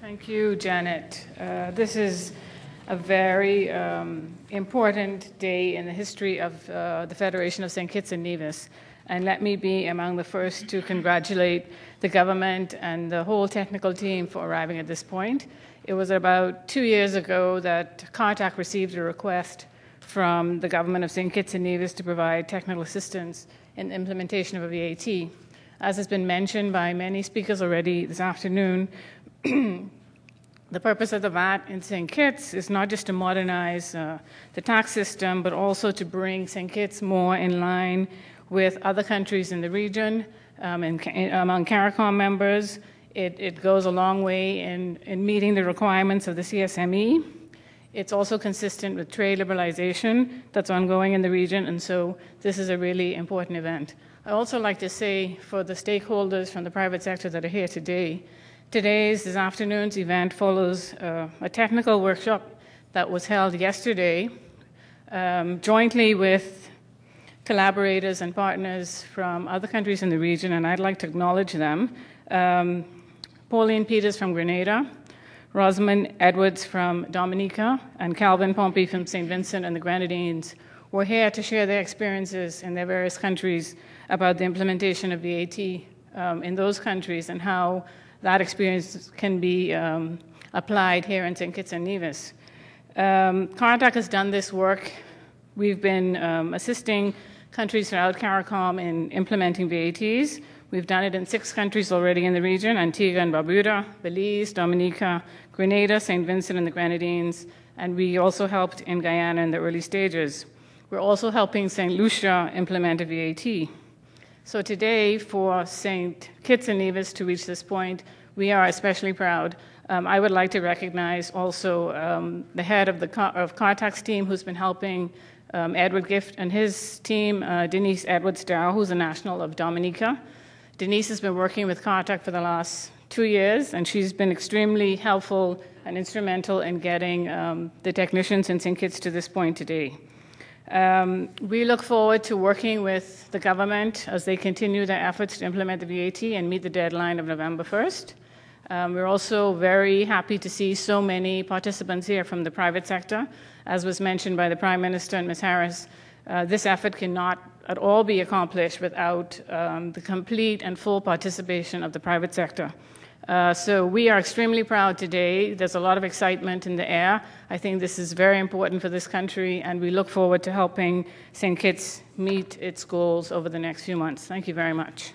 Thank you, Janet. This is a very important day in the history of the Federation of St. Kitts and Nevis. And let me be among the first to congratulate the government and the whole technical team for arriving at this point. It was about 2 years ago that CARTAC received a request from the government of St. Kitts and Nevis to provide technical assistance in the implementation of a VAT. As has been mentioned by many speakers already this afternoon, the purpose of the VAT in St. Kitts is not just to modernize the tax system, but also to bring St. Kitts more in line with other countries in the region, among CARICOM members. It goes a long way in meeting the requirements of the CSME. It's also consistent with trade liberalization that's ongoing in the region, and so this is a really important event. I also like to say for the stakeholders from the private sector that are here today, this afternoon's event follows a technical workshop that was held yesterday jointly with collaborators and partners from other countries in the region, and I'd like to acknowledge them. Pauline Peters from Grenada, Rosamond Edwards from Dominica, and Calvin Pompey from St. Vincent and the Grenadines were here to share their experiences in their various countries about the implementation of VAT in those countries and how that experience can be applied here in St. Kitts and Nevis. CARTAC has done this work. We've been assisting countries throughout CARICOM in implementing VATs. We've done it in 6 countries already in the region: Antigua and Barbuda, Belize, Dominica, Grenada, St. Vincent and the Grenadines, and we also helped in Guyana in the early stages. We're also helping St. Lucia implement a VAT. So today, for St. Kitts and Nevis to reach this point, we are especially proud. I would like to recognize also the head of CARTAC's team who's been helping Edward Gift and his team, Denise Edwards-Dow, who's a national of Dominica. Denise has been working with CARTAC for the last 2 years, and she's been extremely helpful and instrumental in getting the technicians in St. Kitts to this point today. We look forward to working with the government as they continue their efforts to implement the VAT and meet the deadline of November 1st. We're also very happy to see so many participants here from the private sector. As was mentioned by the Prime Minister and Ms. Harris, this effort cannot at all be accomplished without the complete and full participation of the private sector. So we are extremely proud today. There's a lot of excitement in the air. I think this is very important for this country, and we look forward to helping St. Kitts meet its goals over the next few months. Thank you very much.